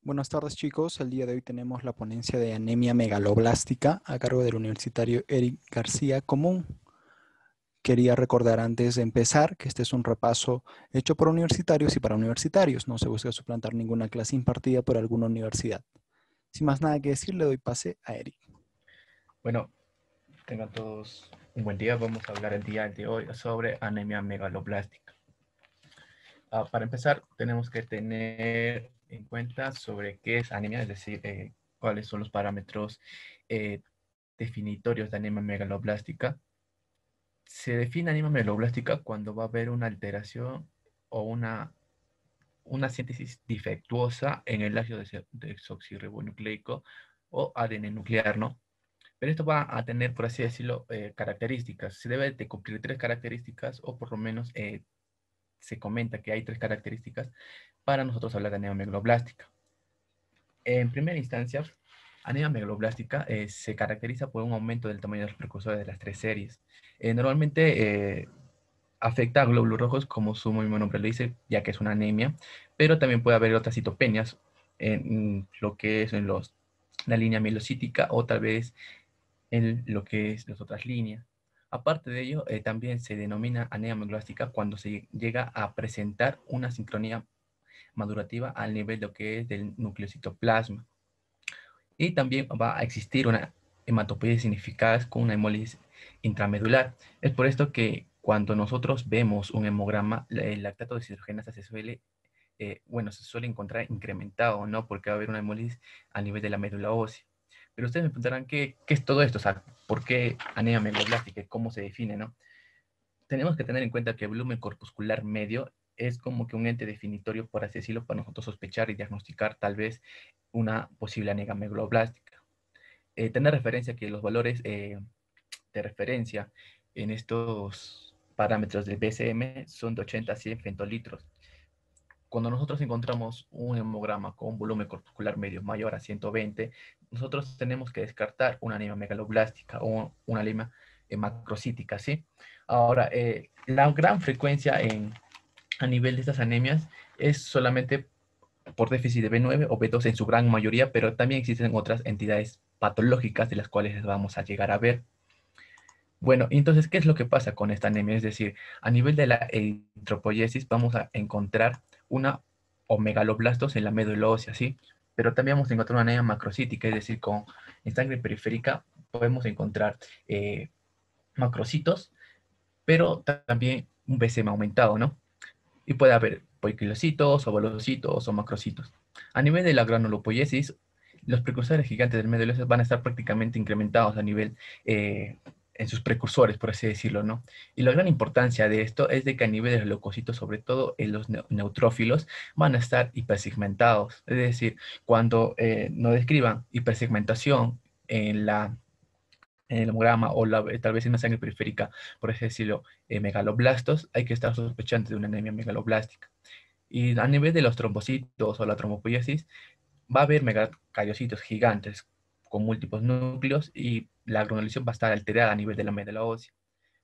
Buenas tardes, chicos. El día de hoy tenemos la ponencia de anemia megaloblástica a cargo del universitario Eric García Común. Quería recordar antes de empezar que este es un repaso hecho por universitarios y para universitarios. No se busca suplantar ninguna clase impartida por alguna universidad. Sin más nada que decir, le doy pase a Eric. Bueno, tengan todos un buen día. Vamos a hablar el día de hoy sobre anemia megaloblástica. Para empezar, tenemos que tener en cuenta sobre qué es anemia, es decir, cuáles son los parámetros eh, definitorios de anemia megaloblástica. Se define anemia megaloblástica cuando va a haber una alteración o una síntesis defectuosa en el ácido desoxirribonucleico o ADN nuclear, ¿no? Pero esto va a tener, por así decirlo, características. Se debe de cumplir tres características, o por lo menos se comenta que hay tres características para nosotros hablar de anemia megaloblástica. En primera instancia, anemia megaloblástica se caracteriza por un aumento del tamaño de los precursores de las tres series. Normalmente afecta a glóbulos rojos, como su mismo nombre lo dice, ya que es una anemia, pero también puede haber otras citopenias en lo que es la línea mielocítica o tal vez en lo que es las otras líneas. Aparte de ello, también se denomina anemia megalóblástica cuando se llega a presentar una sincronía madurativa al nivel de lo que es del nucleocitoplasma. Y también va a existir una hematopoiesis significada con una hemólisis intramedular. Es por esto que cuando nosotros vemos un hemograma, el lactato de deshidrogenasa se suele encontrar incrementado, ¿no? Porque va a haber una hemólisis a nivel de la médula ósea. Pero ustedes me preguntarán qué es todo esto, o sea, ¿por qué anemia megaloblástica? ¿Cómo se define, no? Tenemos que tener en cuenta que el volumen corpuscular medio es como que un ente definitorio, por así decirlo, para nosotros sospechar y diagnosticar tal vez una posible anemia megaloblástica. Tener referencia que los valores de referencia en estos parámetros del BCM son de 80 a 100 femtolitros. Cuando nosotros encontramos un hemograma con un volumen corpuscular medio mayor a 120, nosotros tenemos que descartar una anemia megaloblástica o una anemia macrocítica, ¿sí? Ahora, la gran frecuencia a nivel de estas anemias es solamente por déficit de B9 o B12 en su gran mayoría, pero también existen otras entidades patológicas de las cuales vamos a llegar a ver. Bueno, entonces, ¿qué es lo que pasa con esta anemia? Es decir, a nivel de la eritropoyesis vamos a encontrar una o megaloblastos en la médula ósea, ¿sí? Pero también vamos a encontrar una anemia macrocítica, es decir, en sangre periférica podemos encontrar macrocitos, pero también un BCM aumentado, ¿no? Y puede haber poiquilocitos, ovalocitos o macrocitos. A nivel de la granulopoyesis, los precursores gigantes del medio óseo van a estar prácticamente incrementados a nivel en sus precursores, por así decirlo, ¿no? Y la gran importancia de esto es de que a nivel de los leucocitos, sobre todo en los neutrófilos, van a estar hipersegmentados. Es decir, cuando nos describan hipersegmentación en en el hemograma o tal vez en una sangre periférica, por así decirlo, megaloblastos, hay que estar sospechando de una anemia megaloblástica. Y a nivel de los trombocitos o la trombopoiesis, va a haber megacariocitos gigantes con múltiples núcleos y la granulación va a estar alterada a nivel de la médula ósea.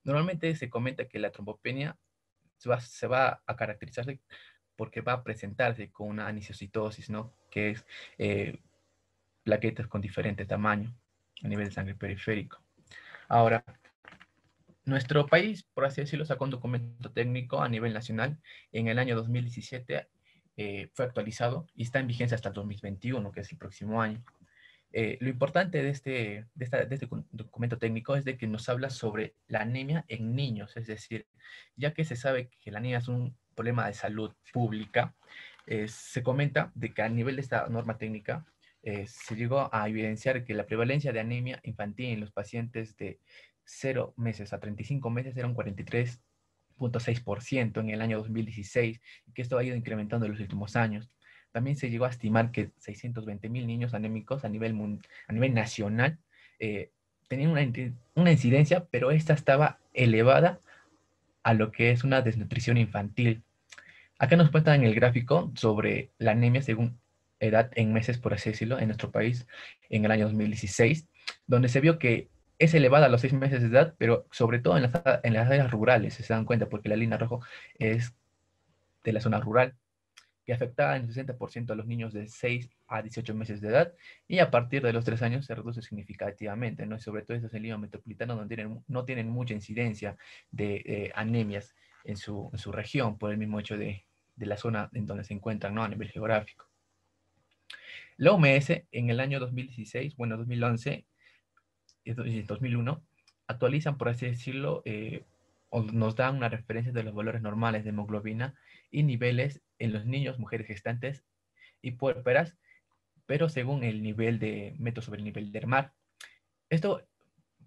Normalmente se comenta que la trombopenia se va a caracterizarse porque va a presentarse con una anisocitosis, ¿no? Que es plaquetas con diferente tamaño a nivel de sangre periférico. Ahora, nuestro país, por así decirlo, sacó un documento técnico a nivel nacional en el año 2017, fue actualizado y está en vigencia hasta el 2021, que es el próximo año. Lo importante de este documento técnico es de que nos habla sobre la anemia en niños, es decir, ya que se sabe que la anemia es un problema de salud pública, se comenta de que a nivel de esta norma técnica se llegó a evidenciar que la prevalencia de anemia infantil en los pacientes de 0 meses a 35 meses era un 43,6% en el año 2016 y que esto ha ido incrementando en los últimos años. También se llegó a estimar que 620,000 niños anémicos a nivel nacional eh, tenían una incidencia, pero esta estaba elevada a lo que es una desnutrición infantil. Acá nos cuentan en el gráfico sobre la anemia según edad en meses, por así decirlo, en nuestro país en el año 2016, donde se vio que es elevada a los 6 meses de edad, pero sobre todo en las áreas rurales, si se dan cuenta, porque la línea roja es de la zona rural. que afectaba en 60% a los niños de 6 a 18 meses de edad, y a partir de los 3 años se reduce significativamente, ¿no? Y sobre todo estos en Lima Metropolitano donde no tienen mucha incidencia de anemias en su región, por el mismo hecho de la zona en donde se encuentran, ¿no? A nivel geográfico. La OMS en el año 2016, bueno, 2011 y 2001, actualizan, por así decirlo, o nos dan una referencia de los valores normales de hemoglobina y niveles en los niños, mujeres gestantes y puérperas, pero según el nivel de metros sobre el nivel del mar. Esto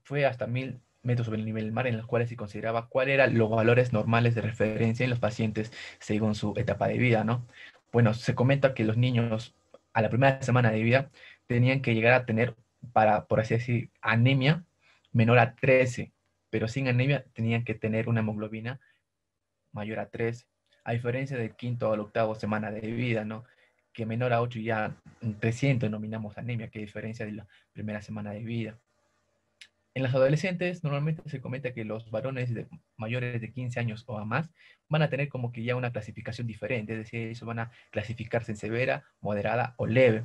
fue hasta 1000 metros sobre el nivel del mar, en los cuales se consideraba cuáles eran los valores normales de referencia en los pacientes según su etapa de vida, ¿no? Bueno, se comenta que los niños a la primera semana de vida tenían que llegar a tener, para, por así decir, anemia menor a 13, pero sin anemia tenían que tener una hemoglobina mayor a 13, a diferencia del quinto o la octava semana de vida, ¿no? Que menor a 8 ya recién denominamos anemia, que diferencia de la primera semana de vida. En los adolescentes normalmente se comenta que los varones mayores de 15 años o a más van a tener como que ya una clasificación diferente, es decir, ellos van a clasificarse en severa, moderada o leve.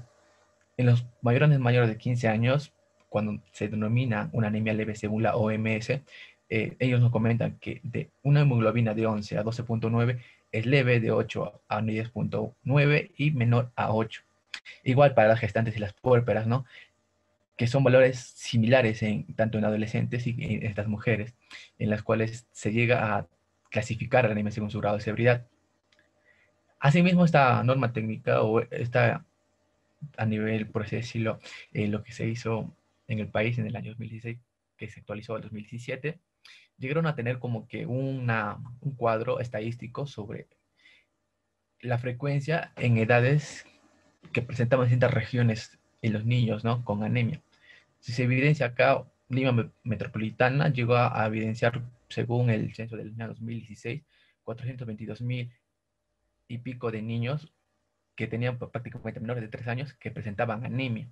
En los mayores de 15 años, cuando se denomina una anemia leve según la OMS, ellos nos comentan que de una hemoglobina de 11 a 12.9 es leve, de 8 a 10.9 y menor a 8. Igual para las gestantes y las puérperas, ¿no? Que son valores similares tanto en adolescentes y en estas mujeres, en las cuales se llega a clasificar la anemia según su grado de severidad. Asimismo, esta norma técnica o esta a nivel, por así decirlo, lo que se hizo en el país en el año 2016, que se actualizó en 2017, llegaron a tener como que un cuadro estadístico sobre la frecuencia en edades que presentaban distintas regiones en los niños, ¿no? Con anemia. Si se evidencia acá, Lima Metropolitana llegó a evidenciar, según el censo del año 2016, 422.000 y pico de niños que tenían prácticamente menores de 3 años que presentaban anemia.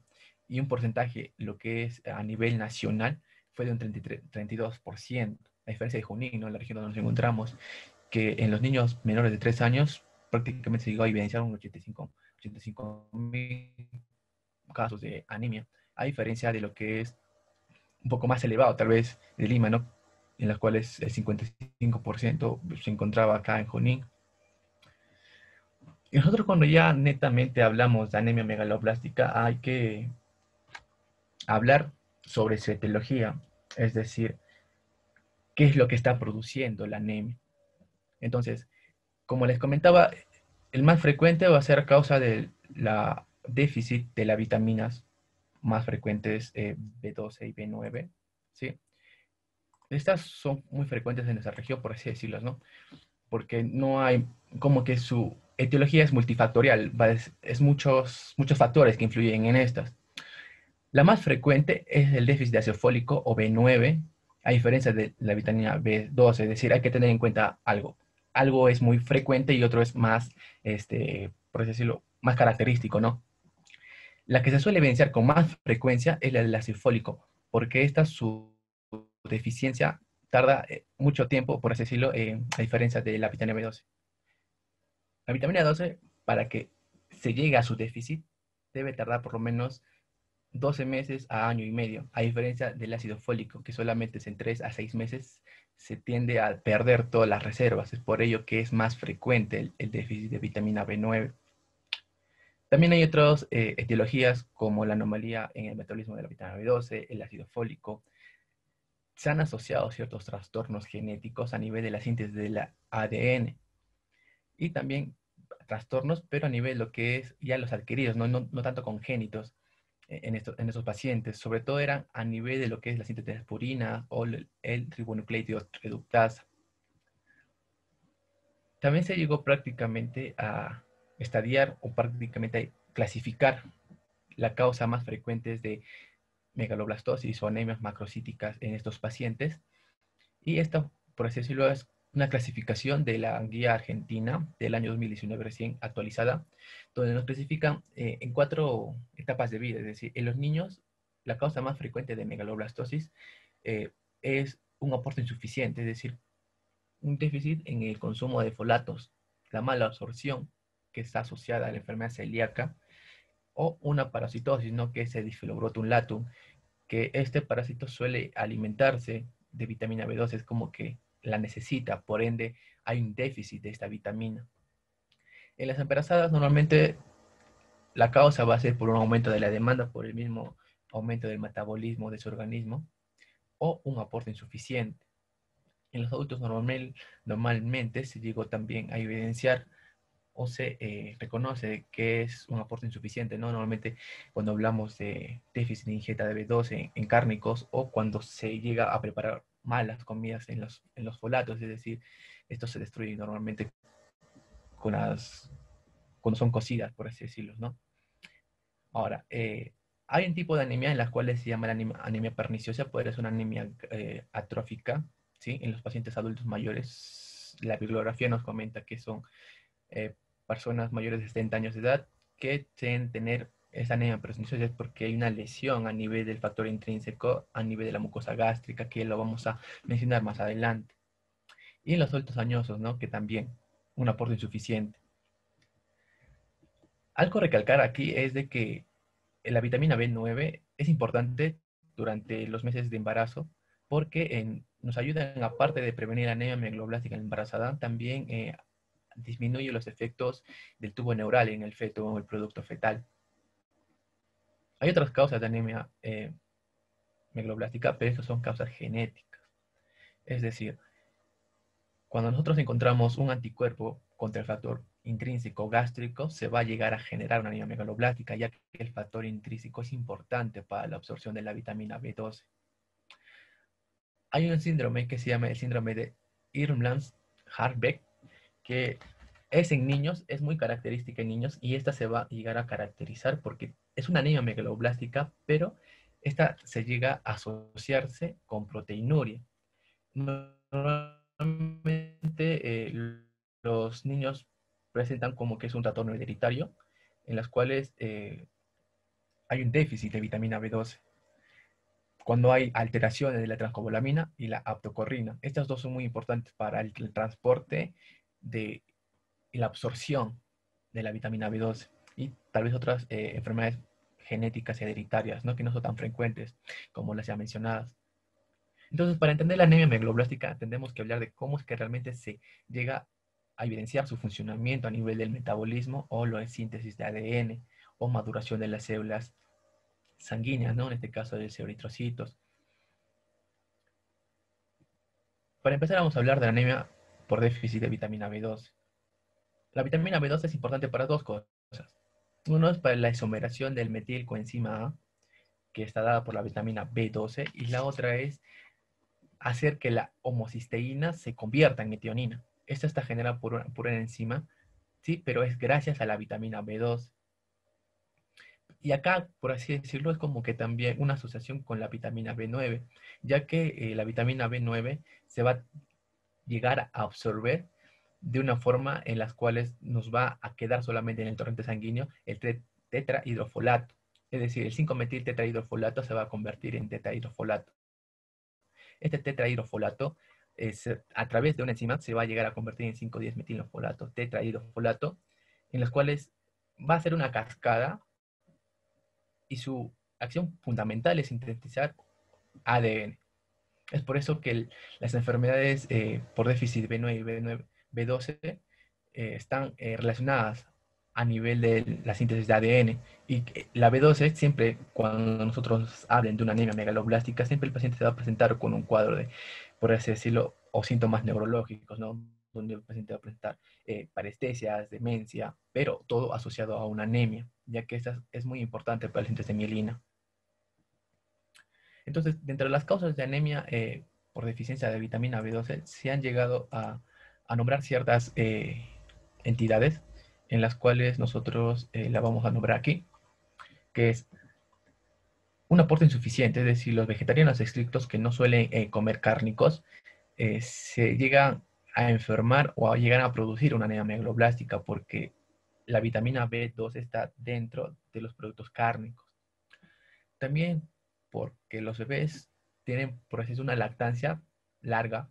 Y un porcentaje, lo que es a nivel nacional, fue de un 32%. A diferencia de Junín, ¿no? En la región donde nos encontramos, que en los niños menores de 3 años prácticamente se llegó a evidenciar un 85.000 casos de anemia, a diferencia de lo que es un poco más elevado, tal vez, de Lima, ¿no? En las cuales el 55% se encontraba acá en Junín. Y nosotros cuando ya netamente hablamos de anemia megaloblástica, hay que hablar sobre su etiología, es decir, qué es lo que está produciendo la anemia. Entonces, como les comentaba, el más frecuente va a ser a causa de la déficit de las vitaminas más frecuentes B12 y B9, ¿sí? Estas son muy frecuentes en nuestra región, por así decirlo, ¿no? Porque no hay, como que su etiología es multifactorial, es muchos factores que influyen en estas. La más frecuente es el déficit de ácido fólico o B9, a diferencia de la vitamina B12, es decir, hay que tener en cuenta algo. Algo es muy frecuente y otro es más, por así decirlo, más característico, ¿no? La que se suele evidenciar con más frecuencia es la del ácido fólico, porque esta su deficiencia tarda mucho tiempo, por así decirlo, a diferencia de la vitamina B12. La vitamina 12, para que se llegue a su déficit, debe tardar por lo menos 12 meses a año y medio, a diferencia del ácido fólico, que solamente es en 3 a 6 meses se tiende a perder todas las reservas. Es por ello que es más frecuente el déficit de vitamina B9. También hay otras etiologías como la anomalía en el metabolismo de la vitamina B12, el ácido fólico. Se han asociado ciertos trastornos genéticos a nivel de la síntesis del ADN y también trastornos, pero a nivel de lo que es ya los adquiridos, no tanto congénitos en estos pacientes. Sobre todo eran a nivel de lo que es la síntesis de purina o el ribonucleico reductasa. También se llegó prácticamente a estadiar o prácticamente a clasificar la causa más frecuente de megaloblastosis o anemias macrocíticas en estos pacientes. Y esta, por así decirlo, es una clasificación de la guía argentina del año 2019 recién actualizada, donde nos clasifican en 4 etapas de vida. Es decir, en los niños, la causa más frecuente de megaloblastosis es un aporte insuficiente, es decir, un déficit en el consumo de folatos, la mala absorción. que está asociada a la enfermedad celíaca, o una parasitosis, ¿no? Que es el Disphyllogrotum latum, que este parásito suele alimentarse de vitamina B12, es como que la necesita, por ende hay un déficit de esta vitamina. En las embarazadas normalmente la causa va a ser por un aumento de la demanda, por el mismo aumento del metabolismo de su organismo, o un aporte insuficiente. En los adultos normalmente se llegó también a evidenciar o se reconoce que es un aporte insuficiente, ¿no? Normalmente cuando hablamos de déficit de ingesta de B12 en cárnicos, o cuando se llega a preparar malas comidas en los folatos, es decir, estos se destruyen normalmente con cuando son cocidas, por así decirlo, ¿no? Ahora, hay un tipo de anemia en las cuales se llama la anemia perniciosa, puede ser una anemia atrófica, ¿sí? En los pacientes adultos mayores, la bibliografía nos comenta que son eh, personas mayores de 70 años de edad que tienen tener esa anemia perniciosa, es porque hay una lesión a nivel del factor intrínseco, a nivel de la mucosa gástrica, que lo vamos a mencionar más adelante. Y en los adultos añosos, ¿no? Que también un aporte insuficiente. Algo a recalcar aquí es de que la vitamina B9 es importante durante los meses de embarazo porque nos ayuda, aparte de prevenir anemia megaloblástica en la embarazada, también disminuye los efectos del tubo neural en el feto o el producto fetal. Hay otras causas de anemia megaloblástica, pero estas son causas genéticas. Es decir, cuando nosotros encontramos un anticuerpo contra el factor intrínseco gástrico, se va a llegar a generar una anemia megaloblástica, ya que el factor intrínseco es importante para la absorción de la vitamina B12. Hay un síndrome que se llama el síndrome de Irmland-Harbeck, que es en niños, es muy característica en niños, y esta se va a llegar a caracterizar porque es una anemia megaloblástica, pero esta se llega a asociarse con proteinuria. Normalmente los niños presentan como que es un trastorno hereditario, en las cuales hay un déficit de vitamina B12 cuando hay alteraciones de la transcobolamina y la aptocorrina. Estas dos son muy importantes para el transporte de, y la absorción de la vitamina B12 y tal vez otras enfermedades genéticas hereditarias, ¿no? Que no son tan frecuentes como las ya mencionadas. Entonces, para entender la anemia megaloblástica, tenemos que hablar de cómo es que realmente se llega a evidenciar su funcionamiento a nivel del metabolismo o la síntesis de ADN o maduración de las células sanguíneas, ¿no? En este caso de eritrocitos. Para empezar, vamos a hablar de la anemia por déficit de vitamina B12. La vitamina B12 es importante para dos cosas. Uno es para la isomeración del metilcoenzima A, que está dada por la vitamina B12, y la otra es hacer que la homocisteína se convierta en metionina. Esta está generada por una enzima, sí, pero es gracias a la vitamina B12. Y acá, por así decirlo, es como que también una asociación con la vitamina B9, ya que la vitamina B9 se va a llegar a absorber de una forma en las cuales nos va a quedar solamente en el torrente sanguíneo el tetrahidrofolato. Es decir, el 5-metil tetrahidrofolato se va a convertir en tetrahidrofolato. Este tetrahidrofolato a través de una enzima se va a llegar a convertir en 5,10-metilofolato, tetrahidrofolato, en las cuales va a ser una cascada y su acción fundamental es sintetizar ADN. Es por eso que las enfermedades por déficit B9 y B12 están relacionadas a nivel de la síntesis de ADN. Y la B12, siempre cuando nosotros hablen de una anemia megaloblástica, siempre el paciente se va a presentar con un cuadro de, por así decirlo, o síntomas neurológicos, ¿no? Donde el paciente va a presentar parestesias, demencia, pero todo asociado a una anemia, ya que esta es muy importante para el síntesis de mielina. Entonces, dentro de las causas de anemia por deficiencia de vitamina B12, se han llegado a nombrar ciertas entidades en las cuales nosotros la vamos a nombrar aquí, que es un aporte insuficiente, es decir, los vegetarianos estrictos que no suelen comer cárnicos, se llegan a enfermar o a llegar a producir una anemia megaloblástica porque la vitamina B12 está dentro de los productos cárnicos. También porque los bebés tienen, por así decirlo, una lactancia larga,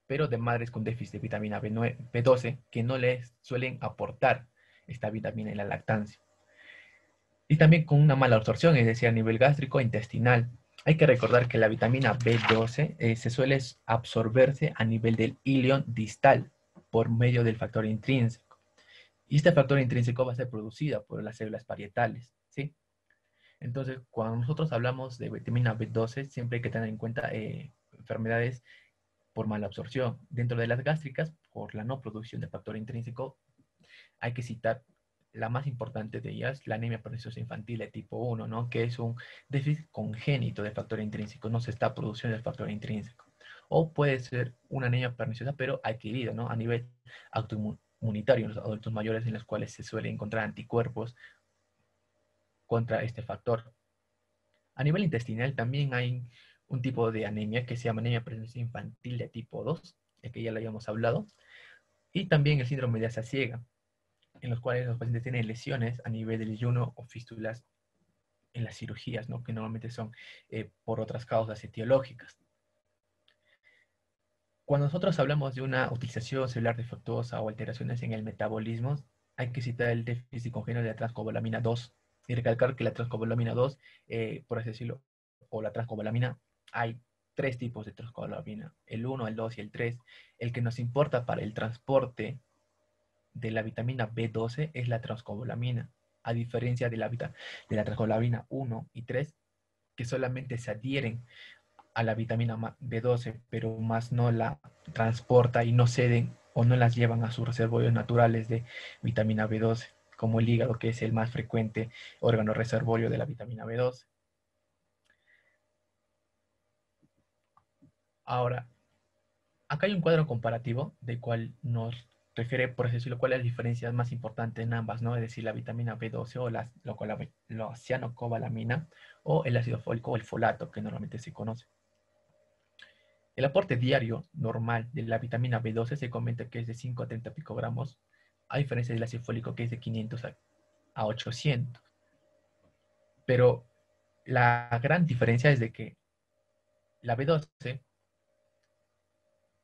pero de madres con déficit de vitamina B9, B12, que no les suelen aportar esta vitamina en la lactancia. Y también con una mala absorción, es decir, a nivel gástrico e intestinal. Hay que recordar que la vitamina B12 se suele absorberse a nivel del ilion distal por medio del factor intrínseco. Y este factor intrínseco va a ser producido por las células parietales, ¿sí? Entonces, cuando nosotros hablamos de vitamina B12, siempre hay que tener en cuenta enfermedades por mala absorción. Dentro de las gástricas, por la no producción de factor intrínseco, hay que citar la más importante de ellas, la anemia perniciosa infantil de tipo 1, ¿no? Que es un déficit congénito de factor intrínseco, no se está produciendo el factor intrínseco. O puede ser una anemia perniciosa, pero adquirida, ¿no? A nivel autoinmunitario en los adultos mayores, en los cuales se suele encontrar anticuerpos contra este factor. A nivel intestinal también hay un tipo de anemia que se llama anemia perniciosa infantil de tipo 2, el que ya lo habíamos hablado, y también el síndrome de asa ciega, en los cuales los pacientes tienen lesiones a nivel del yeyuno o fístulas en las cirugías, ¿no? Que normalmente son por otras causas etiológicas. Cuando nosotros hablamos de una utilización celular defectuosa o alteraciones en el metabolismo, hay que citar el déficit congénito de la transcobalamina 2 y recalcar que la transcobalamina 2, por así decirlo, o la transcobalamina, hay tres tipos de transcobalamina, el 1, el 2 y el 3. El que nos importa para el transporte de la vitamina B12 es la transcobalamina, a diferencia de la transcobalamina 1 y 3, que solamente se adhieren a la vitamina B12, pero más no la transporta y no ceden o no las llevan a sus reservorios naturales de vitamina B12, como el hígado, que es el más frecuente órgano reservorio de la vitamina B12. Ahora, acá hay un cuadro comparativo del cual nos refiere, por así decirlo, cuáles son las diferencias más importantes en ambas, ¿no? Es decir, la vitamina B12 o la cianocobalamina o el ácido fólico o el folato, que normalmente se conoce. El aporte diario normal de la vitamina B12 se comenta que es de 5 a 30 picogramos, a diferencia del ácido fólico que es de 500 a 800. Pero la gran diferencia es de que la B12,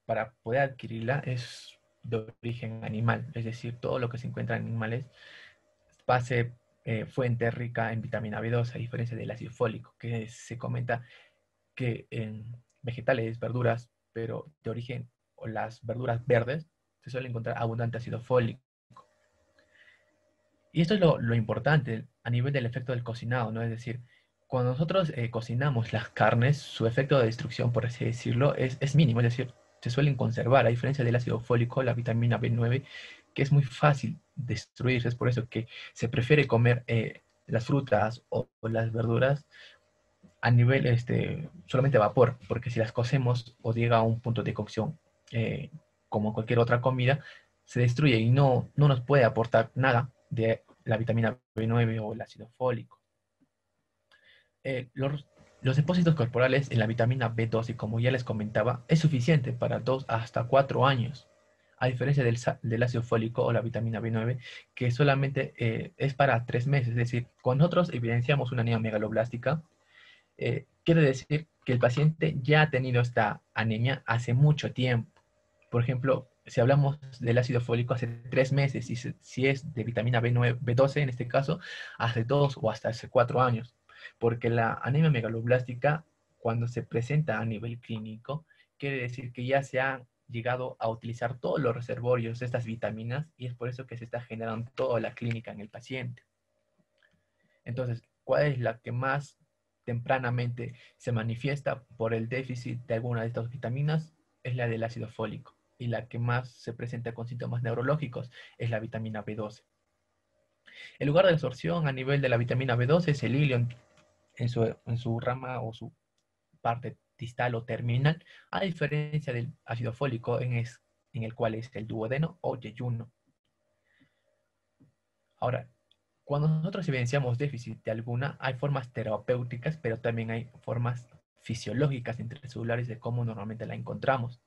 para poder adquirirla, es de origen animal, es decir, todo lo que se encuentra en animales va a ser fuente rica en vitamina B12, a diferencia del ácido fólico, que se comenta que en vegetales, verduras, pero de origen, o las verduras verdes, se suele encontrar abundante ácido fólico. Y esto es lo importante a nivel del efecto del cocinado, ¿no? Es decir, cuando nosotros cocinamos las carnes, su efecto de destrucción, por así decirlo, es mínimo, es decir, se suelen conservar, a diferencia del ácido fólico, la vitamina B9, que es muy fácil destruirse. Es por eso que se prefiere comer las frutas o las verduras a nivel solamente vapor, porque si las cocemos o llega a un punto de cocción como cualquier otra comida, se destruye y no nos puede aportar nada de la vitamina B9 o el ácido fólico. Los depósitos corporales en la vitamina B12, como ya les comentaba, es suficiente para 2 hasta 4 años, a diferencia del ácido fólico o la vitamina B9, que solamente es para 3 meses. Es decir, cuando nosotros evidenciamos una anemia megaloblástica, quiere decir que el paciente ya ha tenido esta anemia hace mucho tiempo. Por ejemplo, si hablamos del ácido fólico hace 3 meses y si es de vitamina B9, B12 en este caso, hace 2 o hasta hace 4 años. Porque la anemia megaloblástica, cuando se presenta a nivel clínico, quiere decir que ya se han llegado a utilizar todos los reservorios de estas vitaminas y es por eso que se está generando toda la clínica en el paciente. Entonces, ¿cuál es la que más tempranamente se manifiesta por el déficit de alguna de estas vitaminas? Es la del ácido fólico. Y la que más se presenta con síntomas neurológicos es la vitamina B12. El lugar de absorción a nivel de la vitamina B12 es el ilion en su rama o su parte distal o terminal, a diferencia del ácido fólico en el cual es el duodeno o yeyuno. Ahora, cuando nosotros evidenciamos déficit de alguna, hay formas terapéuticas, pero también hay formas fisiológicas intracelulares de cómo normalmente la encontramos.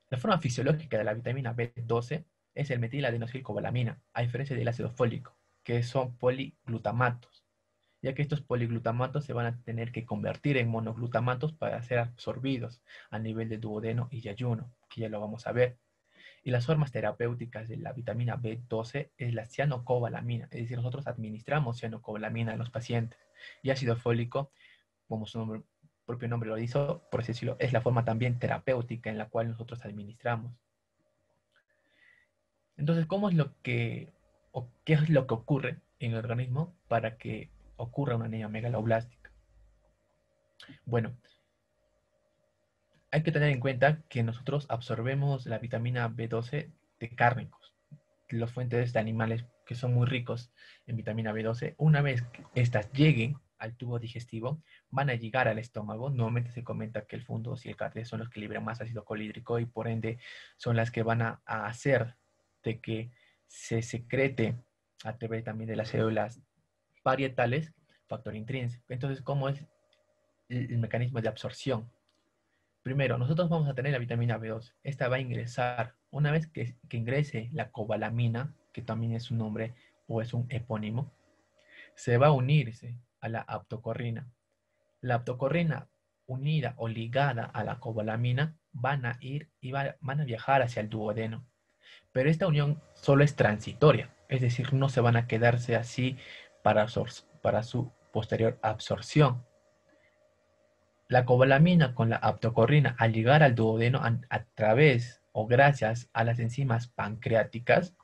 La forma fisiológica de la vitamina B12 es el metiladenosilcobalamina, a diferencia del ácido fólico, que son poliglutamatos, ya que estos poliglutamatos se van a tener que convertir en monoglutamatos para ser absorbidos a nivel de duodeno y yeyuno, que ya lo vamos a ver. Y las formas terapéuticas de la vitamina B12 es la cianocobalamina, es decir, nosotros administramos cianocobalamina a los pacientes. Y ácido fólico, como su propio nombre lo dice, por así decirlo, es la forma también terapéutica en la cual nosotros administramos. Entonces, ¿cómo es lo que, o qué es lo que ocurre en el organismo para que ocurra una anemia megaloblástica? Bueno, hay que tener en cuenta que nosotros absorbemos la vitamina B12 de cárnicos, de las fuentes de animales que son muy ricos en vitamina B12. Una vez que estas lleguen al tubo digestivo, van a llegar al estómago. Normalmente se comenta que el fundus y el cardio son los que liberan más ácido clorhídrico y por ende son las que van a hacer de que se secrete a través también de las células parietales factor intrínseco. Entonces, ¿cómo es el mecanismo de absorción? Primero, nosotros vamos a tener la vitamina B2. Esta va a ingresar, una vez que ingrese la cobalamina, que también es un nombre o es un epónimo, se va a unirse a la aptocorrina. La aptocorrina unida o ligada a la cobalamina van a ir y van a viajar hacia el duodeno. Pero esta unión solo es transitoria, es decir, no se van a quedarse así para su posterior absorción. La cobalamina con la aptocorrina al llegar al duodeno a través o gracias a las enzimas pancreáticas,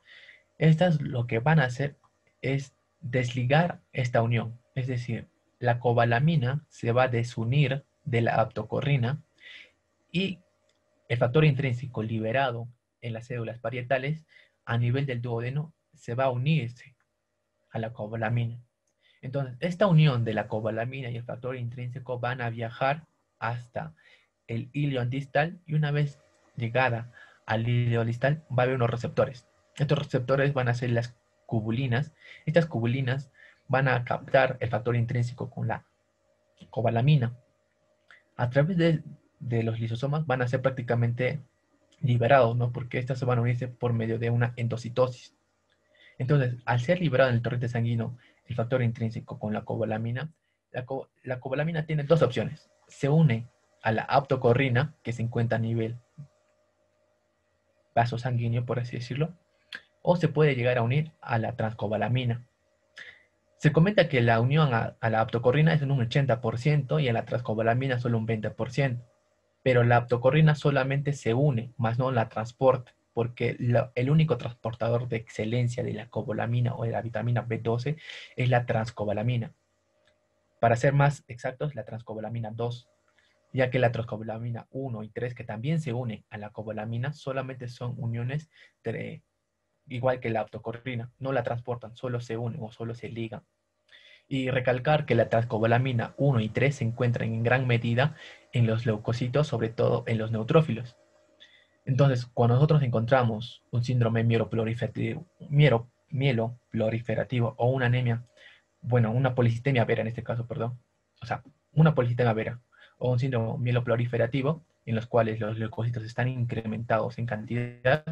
estas lo que van a hacer es desligar esta unión. Es decir, la cobalamina se va a desunir de la aptocorrina y el factor intrínseco liberado en las células parietales a nivel del duodeno se va a unirse a la cobalamina. Entonces, esta unión de la cobalamina y el factor intrínseco van a viajar hasta el ilion distal y una vez llegada al ilion distal va a haber unos receptores. Estos receptores van a ser las cubulinas. Estas cubulinas van a captar el factor intrínseco con la cobalamina. A través de los lisosomas van a ser prácticamente liberados, ¿no? Porque estas se van a unirse por medio de una endocitosis. Entonces, al ser liberado en el torrente sanguíneo el factor intrínseco con la cobalamina, la cobalamina tiene dos opciones. Se une a la aptocorrina, que se encuentra a nivel vaso sanguíneo, por así decirlo, o se puede llegar a unir a la transcobalamina. Se comenta que la unión a la aptocorrina es en un 80% y a la transcobalamina solo un 20%, pero la aptocorrina solamente se une, más no la transporta, porque el único transportador de excelencia de la cobalamina o de la vitamina B12 es la transcobalamina. Para ser más exactos, la transcobalamina 2, ya que la transcobalamina 1 y 3, que también se unen a la cobalamina, solamente son uniones igual que la aptocorrina, no la transportan, solo se unen o solo se ligan. Y recalcar que la transcobalamina 1 y 3 se encuentran en gran medida en los leucocitos, sobre todo en los neutrófilos. Entonces, cuando nosotros encontramos un síndrome mieloproliferativo o una anemia, bueno, una policitemia vera en este caso, perdón, o sea, una policitemia vera o un síndrome mieloproliferativo en los cuales los leucocitos están incrementados en cantidad,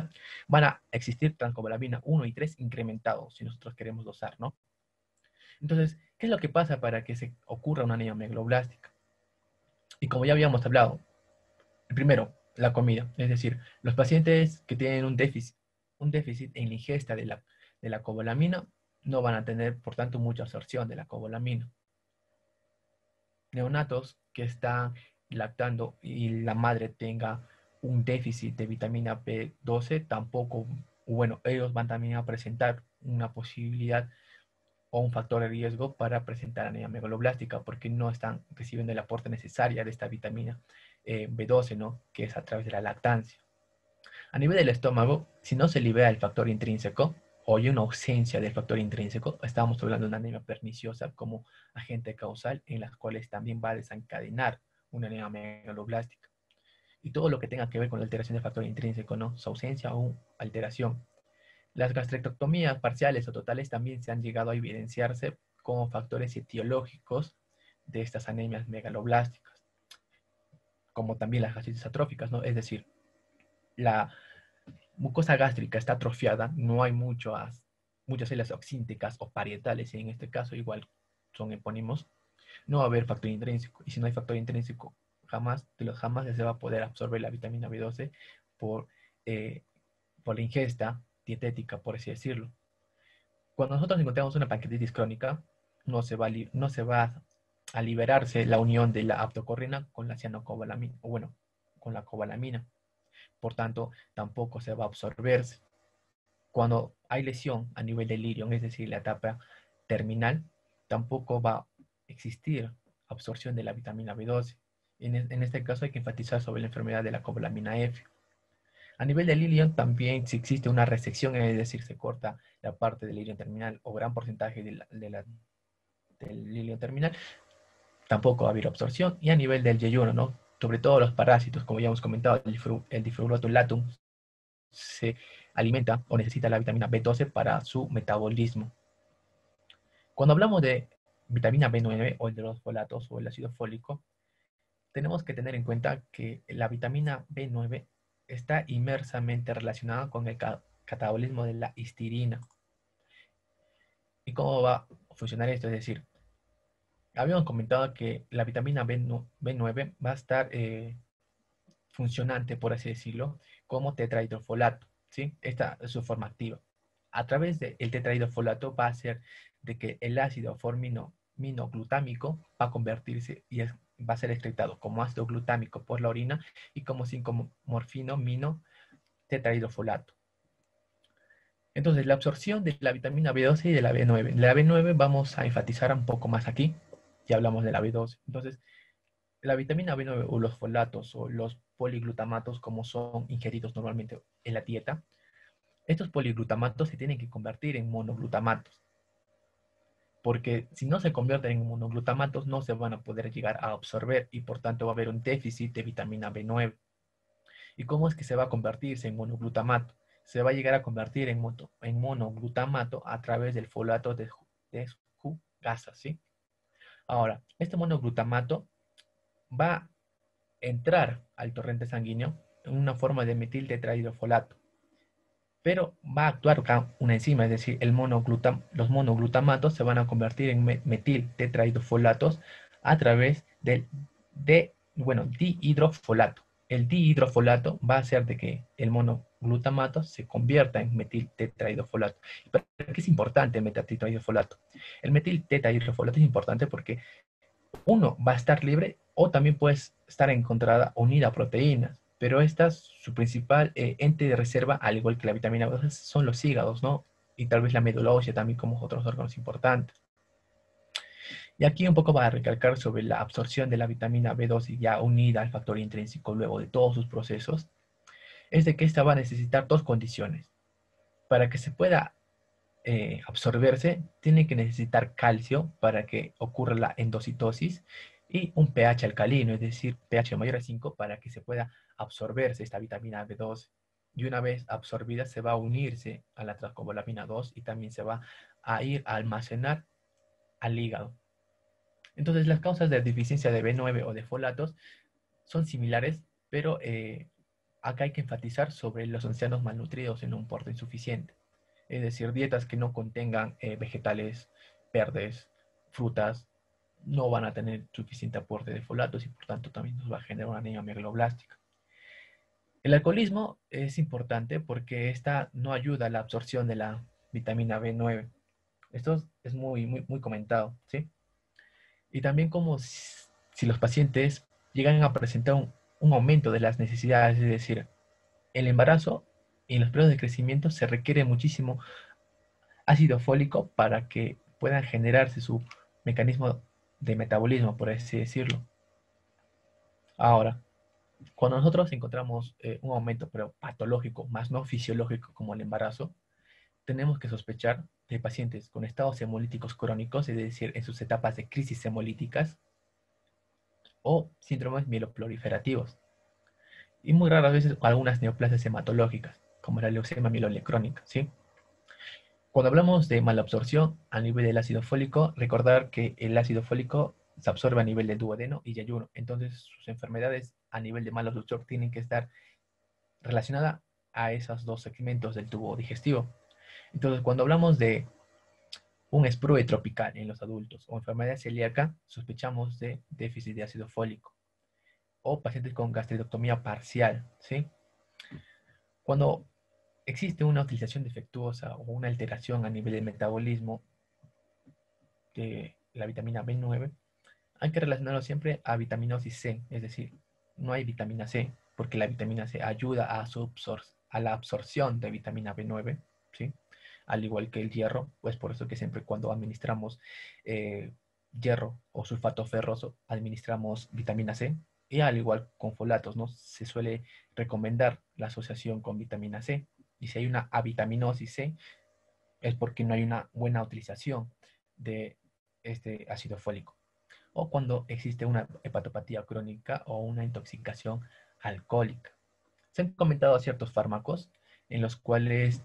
van a existir transcobalamina 1 y 3 incrementados si nosotros queremos dosar, ¿no? Entonces, ¿qué es lo que pasa para que se ocurra una anemia megaloblástica? Y como ya habíamos hablado, primero, la comida, es decir, los pacientes que tienen un déficit en la ingesta de la cobalamina no van a tener, por tanto, mucha absorción de la cobalamina. Neonatos que están lactando y la madre tenga un déficit de vitamina B12, tampoco, bueno, ellos van también a presentar una posibilidad o un factor de riesgo para presentar anemia megaloblástica porque no están recibiendo el aporte necesario de esta vitamina B12, ¿no? Que es a través de la lactancia. A nivel del estómago, si no se libera el factor intrínseco o hay una ausencia del factor intrínseco, estamos hablando de una anemia perniciosa como agente causal en las cuales también va a desencadenar una anemia megaloblástica. Y todo lo que tenga que ver con la alteración del factor intrínseco, ¿no? Su ausencia o alteración. Las gastrectomías parciales o totales también se han llegado a evidenciarse como factores etiológicos de estas anemias megaloblásticas, como también las gastritis atróficas, ¿no? Es decir, la mucosa gástrica está atrofiada, no hay muchas células oxínticas o parietales, en este caso igual son epónimos, no va a haber factor intrínseco. Y si no hay factor intrínseco, jamás se va a poder absorber la vitamina B12 por, eh, por la ingesta dietética, por así decirlo. Cuando nosotros encontramos una pancreatitis crónica, no se va a liberarse la unión de la aptocorrina con la cianocobalamina, o bueno, con la cobalamina. Por tanto, tampoco se va a absorberse. Cuando hay lesión a nivel del ilion, es decir, la etapa terminal, tampoco va a existir absorción de la vitamina B12. En este caso hay que enfatizar sobre la enfermedad de la cobalamina F. A nivel del ilion también si existe una resección, es decir, se corta la parte del ilion terminal o gran porcentaje del ilion terminal, tampoco va a haber absorción. Y a nivel del yeyuno, ¿no? Sobre todo los parásitos, como ya hemos comentado, el difrulatum latum se alimenta o necesita la vitamina B12 para su metabolismo. Cuando hablamos de vitamina B9 o de los folatos o el ácido fólico, tenemos que tener en cuenta que la vitamina B9 está inmersamente relacionada con el catabolismo de la histirina. ¿Y cómo va a funcionar esto? Es decir, habíamos comentado que la vitamina B9 va a estar funcionante, por así decirlo, como tetrahidrofolato, ¿sí? Esta es su forma activa. A través del tetrahidrofolato va a hacer de que el ácido forminoglutámico va a convertirse y va a ser excretado como ácido glutámico por la orina y como 5-morfino tetrahidrofolato. Entonces, la absorción de la vitamina B12 y de la B9. De la B9 vamos a enfatizar un poco más aquí, ya hablamos de la B12. Entonces, la vitamina B9 o los folatos o los poliglutamatos, como son ingeridos normalmente en la dieta, estos poliglutamatos se tienen que convertir en monoglutamatos, porque si no se convierten en monoglutamatos no se van a poder llegar a absorber y por tanto va a haber un déficit de vitamina B9. ¿Y cómo es que se va a convertirse en monoglutamato? Se va a llegar a convertir en monoglutamato a través del folato de Q-gasa, ¿sí? Ahora, este monoglutamato va a entrar al torrente sanguíneo en una forma de metil tetrahidrofolato, pero va a actuar una enzima, es decir, los monoglutamatos se van a convertir en metil tetrahidrofolatos a través del dihidrofolato. El dihidrofolato va a hacer de que el monoglutamato se convierta en metil tetrahidrofolato. ¿Por qué es importante el metil tetrahidrofolato? El metil tetrahidrofolato es importante porque uno va a estar libre o también puede estar encontrada unida a proteínas, pero esta, su principal ente de reserva, al igual que la vitamina B12, son los hígados, ¿no? Y tal vez la médula ósea también como otros órganos importantes. Y aquí un poco va a recalcar sobre la absorción de la vitamina B12 ya unida al factor intrínseco luego de todos sus procesos, es de que esta va a necesitar dos condiciones. Para que se pueda absorberse, tiene que necesitar calcio para que ocurra la endocitosis y un pH alcalino, es decir, pH mayor a 5 para que se pueda absorberse esta vitamina B12. Y una vez absorbida se va a unirse a la transcobalamina 2 y también se va a ir a almacenar al hígado. Entonces las causas de deficiencia de B9 o de folatos son similares, pero acá hay que enfatizar sobre los ancianos malnutridos en un porte insuficiente. Es decir, dietas que no contengan vegetales verdes, frutas, no van a tener suficiente aporte de folatos y por tanto también nos va a generar una anemia megaloblástica. El alcoholismo es importante porque esta no ayuda a la absorción de la vitamina B9. Esto es muy comentado, ¿sí? Y también como si los pacientes llegan a presentar un aumento de las necesidades, es decir, el embarazo y en los periodos de crecimiento se requiere muchísimo ácido fólico para que puedan generarse su mecanismo de metabolismo, por así decirlo. Ahora, cuando nosotros encontramos un aumento, pero patológico, más no fisiológico como el embarazo, tenemos que sospechar de pacientes con estados hemolíticos crónicos, es decir, en sus etapas de crisis hemolíticas, o síndromes mieloproliferativos. Y muy raras veces algunas neoplasias hematológicas, como la leucemia mieloide crónica, ¿sí? Cuando hablamos de malabsorción a nivel del ácido fólico, recordar que el ácido fólico se absorbe a nivel del duodeno y yeyuno. Entonces, sus enfermedades a nivel de malabsorción tienen que estar relacionadas a esos dos segmentos del tubo digestivo. Entonces, cuando hablamos de un sprue tropical en los adultos o enfermedad celíaca, sospechamos de déficit de ácido fólico o pacientes con gastrectomía parcial, ¿sí? Cuando existe una utilización defectuosa o una alteración a nivel del metabolismo de la vitamina B9, hay que relacionarlo siempre a vitaminosis C, es decir, no hay vitamina C, porque la vitamina C ayuda a la absorción de vitamina B9, ¿sí? Al igual que el hierro, pues por eso que siempre cuando administramos hierro o sulfato ferroso, administramos vitamina C, y al igual con folatos, ¿no? Se suele recomendar la asociación con vitamina C, y si hay una avitaminosis C, es porque no hay una buena utilización de este ácido fólico, o cuando existe una hepatopatía crónica o una intoxicación alcohólica. Se han comentado ciertos fármacos en los cuales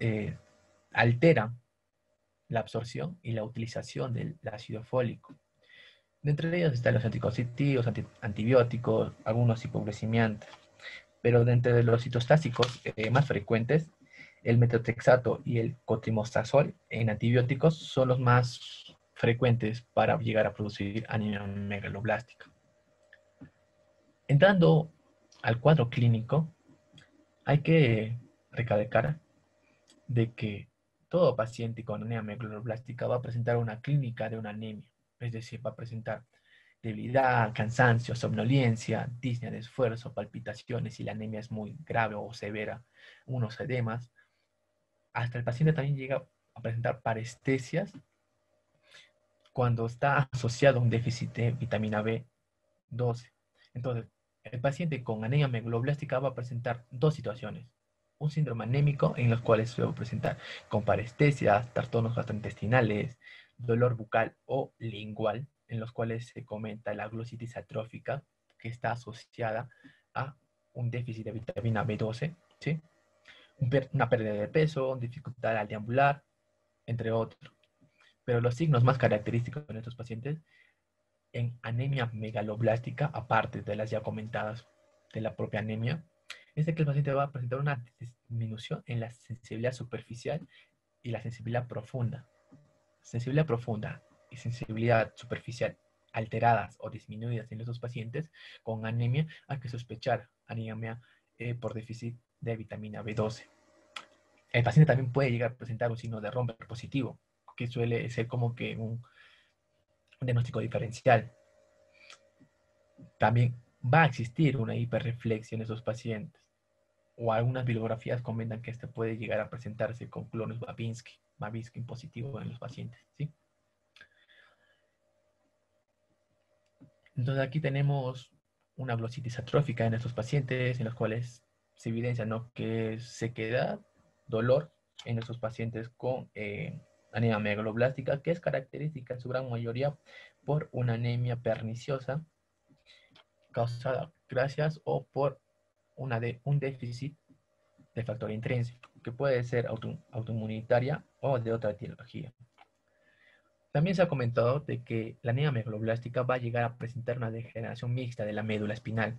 alteran la absorción y la utilización del ácido fólico. De entre ellos están los anticonceptivos, antibióticos, algunos hipoglucemiantes. Pero dentro de los citostásicos más frecuentes, el metotrexato y el cotrimoxazol en antibióticos son los más frecuentes para llegar a producir anemia megaloblástica. Entrando al cuadro clínico, hay que recalcar de que todo paciente con anemia megaloblástica va a presentar una clínica de una anemia, es decir, va a presentar debilidad, cansancio, somnolencia, disnea de esfuerzo, palpitaciones, si la anemia es muy grave o severa, unos edemas. Hasta el paciente también llega a presentar parestesias cuando está asociado a un déficit de vitamina B12. Entonces, el paciente con anemia megaloblástica va a presentar dos situaciones. Un síndrome anémico en los cuales se va a presentar con parestesias, trastornos gastrointestinales, dolor bucal o lingual, en los cuales se comenta la glositis atrófica que está asociada a un déficit de vitamina B12, ¿sí? Una pérdida de peso, dificultad al deambular, entre otros. Pero los signos más característicos en estos pacientes en anemia megaloblástica, aparte de las ya comentadas de la propia anemia, es de que el paciente va a presentar una disminución en la sensibilidad superficial y la sensibilidad profunda. Sensibilidad profunda y sensibilidad superficial alteradas o disminuidas en esos pacientes con anemia, hay que sospechar anemia por déficit de vitamina B12. El paciente también puede llegar a presentar un signo de Romberg positivo, que suele ser como que un diagnóstico diferencial. También va a existir una hiperreflexia en esos pacientes, o algunas bibliografías comentan que este puede llegar a presentarse con clones Babinski positivo en los pacientes, ¿sí? Entonces aquí tenemos una glositis atrófica en estos pacientes, en los cuales se evidencia, ¿no?, que es sequedad, dolor en estos pacientes con anemia megaloblástica, que es característica en su gran mayoría por una anemia perniciosa causada gracias o por un déficit de factor intrínseco, que puede ser autoinmunitaria o de otra etiología. También se ha comentado de que la anemia megaloblástica va a llegar a presentar una degeneración mixta de la médula espinal.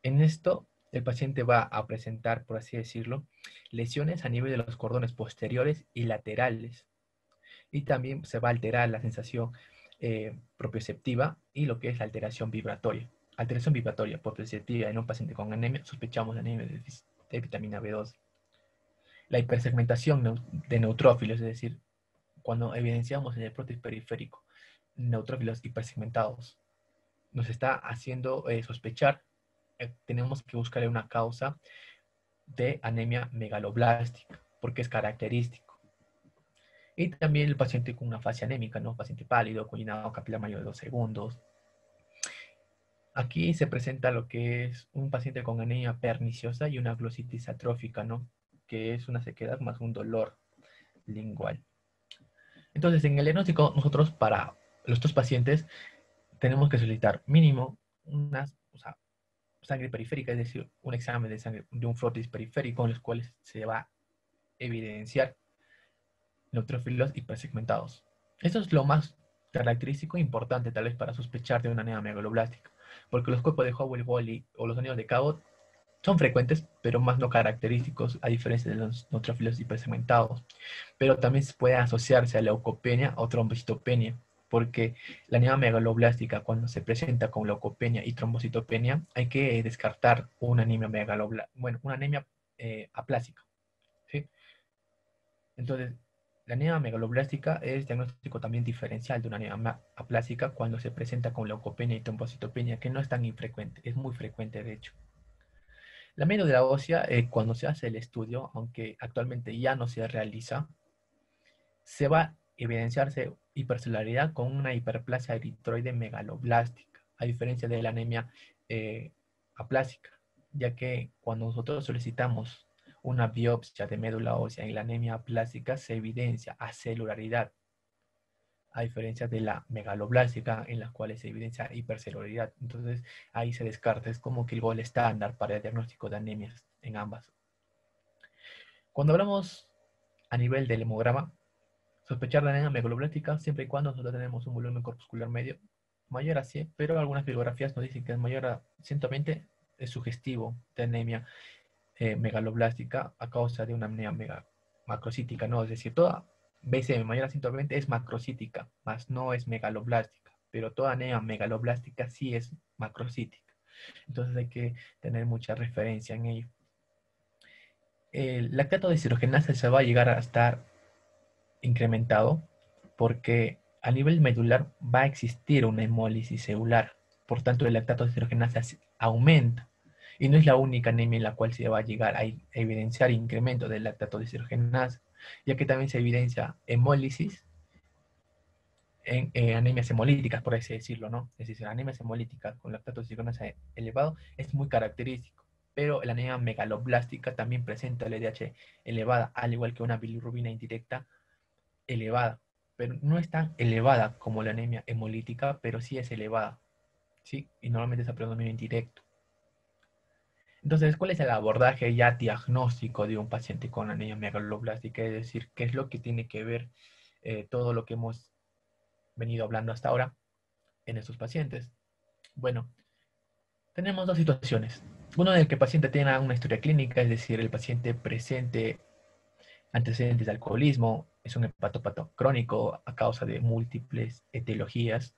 En esto, el paciente va a presentar, por así decirlo, lesiones a nivel de los cordones posteriores y laterales. Y también se va a alterar la sensación propioceptiva y lo que es la alteración vibratoria. Alteración vibratoria propioceptiva en un paciente con anemia, sospechamos anemia de vitamina B12. La hipersegmentación de neutrófilos, es decir, cuando evidenciamos en el prótesis periférico neutrófilos hipersegmentados, nos está haciendo sospechar, tenemos que buscarle una causa de anemia megaloblástica, porque es característico. Y también el paciente con una fase anémica, ¿no? Paciente pálido, con llenado capilar mayor de 2 segundos. Aquí se presenta lo que es un paciente con anemia perniciosa y una glositis atrófica, ¿no? Que es una sequedad más un dolor lingual. Entonces, en el diagnóstico, nosotros para los dos pacientes tenemos que solicitar mínimo una sangre periférica, es decir, un examen de sangre de un frotis periférico en los cuales se va a evidenciar neutrófilos hipersegmentados. Eso es lo más característico e importante tal vez para sospechar de una anemia megaloblástica, porque los cuerpos de Howell-Wally o los anillos de Cabot son frecuentes, pero más no característicos, a diferencia de los neutrófilos hipersegmentados. Pero también puede asociarse a leucopenia o trombocitopenia, porque la anemia megaloblástica, cuando se presenta con leucopenia y trombocitopenia, hay que descartar una anemia una anemia aplásica, ¿sí? Entonces, la anemia megaloblástica es diagnóstico también diferencial de una anemia aplástica cuando se presenta con leucopenia y trombocitopenia, que no es tan infrecuente, es muy frecuente de hecho. La médula ósea, cuando se hace el estudio, aunque actualmente ya no se realiza, se va a evidenciarse hipercelularidad con una hiperplasia eritroide megaloblástica, a diferencia de la anemia eh, aplásica, ya que cuando nosotros solicitamos una biopsia de médula ósea en la anemia aplástica se evidencia acelularidad, a diferencia de la megaloblástica en la cual se evidencia hipercelularidad. Entonces ahí se descarta, es como que el gol estándar para el diagnóstico de anemias en ambas. Cuando hablamos a nivel del hemograma, sospechar de anemia megaloblástica siempre y cuando nosotros tenemos un volumen corpuscular medio mayor a 100, pero algunas bibliografías nos dicen que es mayor a 120, es sugestivo de anemia megaloblástica a causa de una anemia macrocítica, ¿no? Es decir, toda BCM mayor a 120 es macrocítica, más no es megaloblástica, pero toda anemia megaloblástica sí es macrocítica. Entonces hay que tener mucha referencia en ello. El lactato deshidrogenasa se va a llegar a estar incrementado porque a nivel medular va a existir una hemólisis celular. Por tanto, el lactato deshidrogenasa aumenta. Y no es la única anemia en la cual se va a llegar a evidenciar incremento del lactato deshidrogenasa, ya que también se evidencia hemólisis en anemias hemolíticas, por así decirlo, ¿no? Es decir, anemias hemolíticas con lactato deshidrogenasa elevado es muy característico. Pero la anemia megaloblástica también presenta la LDH elevada, al igual que una bilirrubina indirecta elevada, pero no es tan elevada como la anemia hemolítica, pero sí es elevada, ¿sí? Y normalmente es a predominio indirecto. Entonces, ¿cuál es el abordaje ya diagnóstico de un paciente con anemia megaloblástica? Es decir, ¿qué es lo que tiene que ver todo lo que hemos venido hablando hasta ahora en estos pacientes? Bueno, tenemos dos situaciones. Uno en el que el paciente tenga una historia clínica, es decir, el paciente presente antecedentes de alcoholismo, es un hepatópato crónico a causa de múltiples etiologías,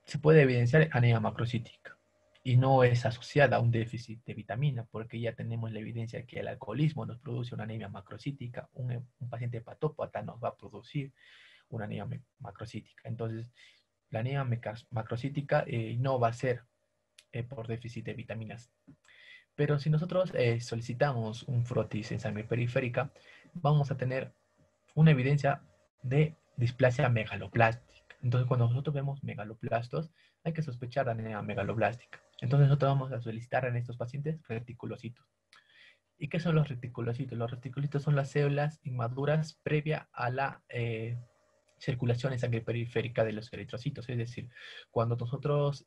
se puede evidenciar anemia macrocítica y no es asociada a un déficit de vitamina, porque ya tenemos la evidencia de que el alcoholismo nos produce una anemia macrocítica, un paciente hepatópata nos va a producir una anemia macrocítica. Entonces, la anemia macrocítica no va a ser por déficit de vitaminas. Pero si nosotros solicitamos un frotis en sangre periférica, vamos a tener una evidencia de displasia megaloblástica. Entonces, cuando nosotros vemos megaloblastos, hay que sospechar de anemia megaloblástica. Entonces, nosotros vamos a solicitar en estos pacientes reticulocitos. ¿Y qué son los reticulocitos? Los reticulocitos son las células inmaduras previa a la circulación en sangre periférica de los eritrocitos. Es decir, cuando nosotros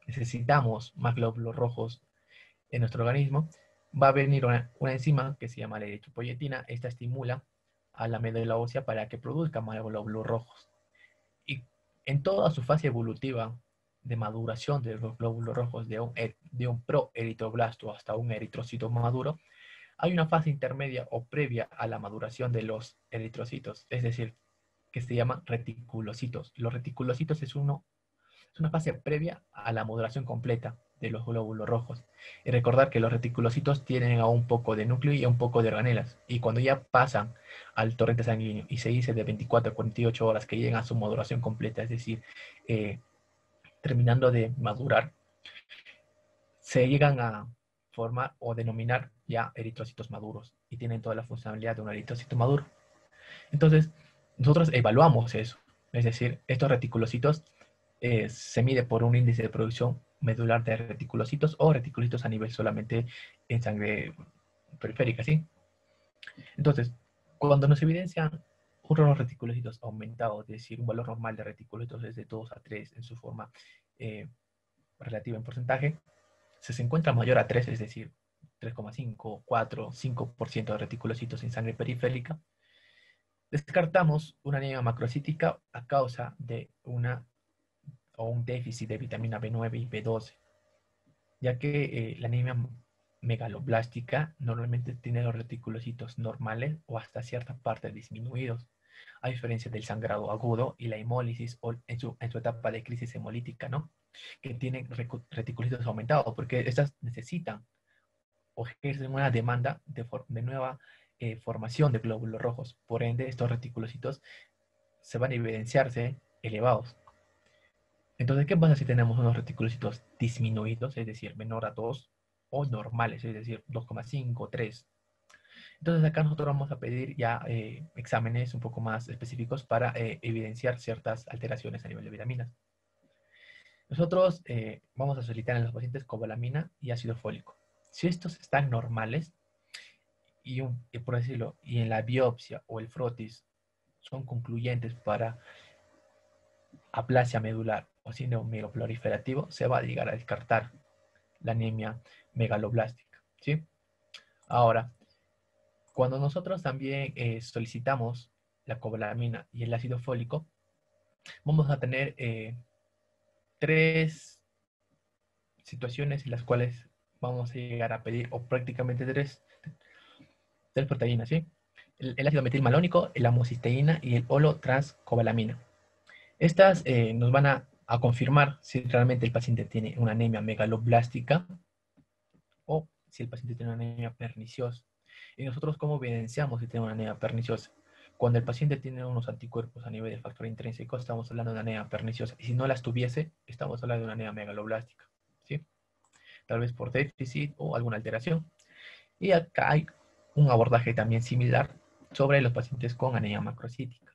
necesitamos más glóbulos rojos en nuestro organismo, va a venir una enzima que se llama la eritropoyetina. Esta estimula a la médula ósea para que produzca más glóbulos rojos. Y en toda su fase evolutiva de maduración de los glóbulos rojos de un proeritroblasto hasta un eritrocito maduro, hay una fase intermedia o previa a la maduración de los eritrocitos, es decir, que se llaman reticulocitos. Los reticulocitos es una fase previa a la maduración completa de los glóbulos rojos. Y recordar que los reticulocitos tienen a un poco de núcleo y a un poco de organelas. Y cuando ya pasan al torrente sanguíneo y se dice de 24 a 48 horas que llegan a su maduración completa, es decir, eh, terminando de madurar, se llegan a formar o denominar ya eritrocitos maduros y tienen toda la funcionalidad de un eritrocito maduro. Entonces, nosotros evaluamos eso. Es decir, estos reticulocitos se mide por un índice de producción medular de reticulocitos o reticulocitos a nivel solamente en sangre periférica, ¿sí? Entonces, cuando nos evidencian unos reticulocitos aumentados, es decir, un valor normal de reticulocitos es de 2 a 3 en su forma relativa en porcentaje, si se encuentra mayor a 3, es decir, 3,5, 4, 5% de reticulocitos en sangre periférica, descartamos una anemia macrocítica a causa de un déficit de vitamina B9 y B12, ya que la anemia megaloblástica normalmente tiene los reticulocitos normales o hasta cierta parte disminuidos, a diferencia del sangrado agudo y la hemólisis o en su etapa de crisis hemolítica, ¿no? Que tienen reticulocitos aumentados, porque estas necesitan o ejercen una demanda de nueva formación de glóbulos rojos. Por ende, estos reticulocitos se van a evidenciarse elevados. Entonces, ¿qué pasa si tenemos unos reticulocitos disminuidos, es decir, menor a 2, o normales, es decir, 2,5, 3? Entonces acá nosotros vamos a pedir ya exámenes un poco más específicos para evidenciar ciertas alteraciones a nivel de vitaminas. Nosotros vamos a solicitar en los pacientes cobalamina y ácido fólico. Si estos están normales, por decirlo, y en la biopsia o el frotis son concluyentes para aplasia medular o síndrome mieloproliferativo, se va a llegar a descartar la anemia megaloblástica, ¿sí? Ahora, cuando nosotros también solicitamos la cobalamina y el ácido fólico, vamos a tener tres situaciones en las cuales vamos a llegar a pedir, o prácticamente tres proteínas, ¿sí? El ácido metilmalónico, la homocisteína y el holotranscobalamina. Estas nos van a confirmar si realmente el paciente tiene una anemia megaloblástica o si el paciente tiene una anemia perniciosa. ¿Y nosotros cómo evidenciamos si tiene una anemia perniciosa? Cuando el paciente tiene unos anticuerpos a nivel de factor intrínseco, estamos hablando de una anemia perniciosa. Y si no las tuviese, estamos hablando de una anemia megaloblástica, ¿sí? Tal vez por déficit o alguna alteración. Y acá hay un abordaje también similar sobre los pacientes con anemia macrocítica.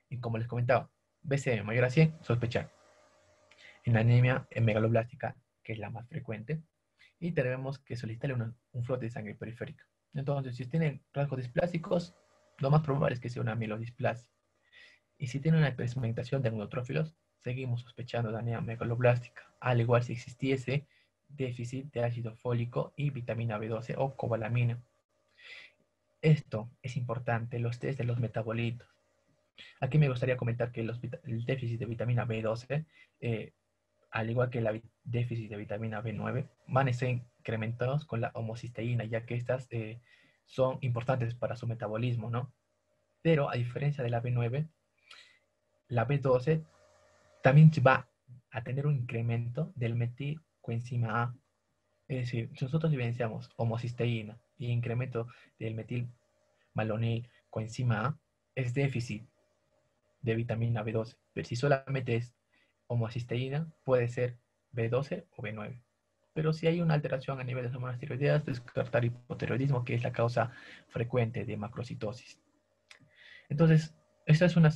Y como les comentaba, BCM mayor a 100, sospechar. En la anemia megaloblástica, que es la más frecuente, y tenemos que solicitarle un frote de sangre periférica. Entonces, si tienen rasgos displásicos, lo más probable es que sea una mielodisplasia. Y si tiene una hiperpigmentación de neutrófilos, seguimos sospechando de anemia megaloblástica, al igual si existiese déficit de ácido fólico y vitamina B12 o cobalamina. Esto es importante, los test de los metabolitos. Aquí me gustaría comentar que el déficit de vitamina B12, al igual que el déficit de vitamina B9, van a ser incrementados con la homocisteína, ya que estas son importantes para su metabolismo, ¿no? Pero a diferencia de la B9, la B12 también va a tener un incremento del metilcoenzima A. Es decir, si nosotros evidenciamos homocisteína y incremento del metilmalonil coenzima A, es déficit de vitamina B12. Pero si solamente es homocisteína, puede ser B12 o B9. Pero si hay una alteración a nivel de hormonas tiroideas, descartar hipotiroidismo, que es la causa frecuente de macrocitosis. Entonces, esto es un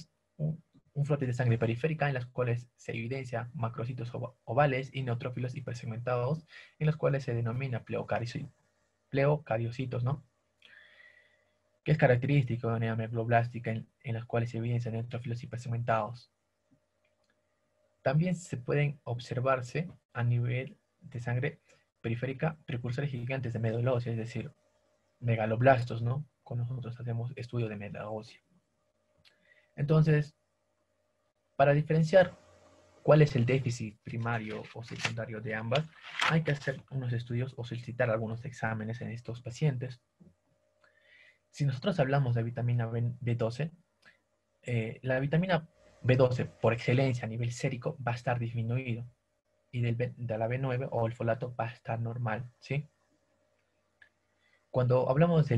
frote de sangre periférica en las cuales se evidencia macrocitos ovales y neutrófilos hipersegmentados, en los cuales se denomina pleocariocitos, ¿no? Que es característico de una anemia megaloblástica en las cuales se evidencian neutrófilos hipersegmentados. También se pueden observarse a nivel de sangre periférica precursores gigantes de médula ósea, es decir, megaloblastos, ¿no? Cuando nosotros hacemos estudio de médula ósea. Entonces, para diferenciar cuál es el déficit primario o secundario de ambas, hay que hacer unos estudios o solicitar algunos exámenes en estos pacientes. Si nosotros hablamos de vitamina B12, la vitamina B12 por excelencia a nivel sérico va a estar disminuido y de la B9 o el folato va a estar normal, ¿sí? Cuando hablamos de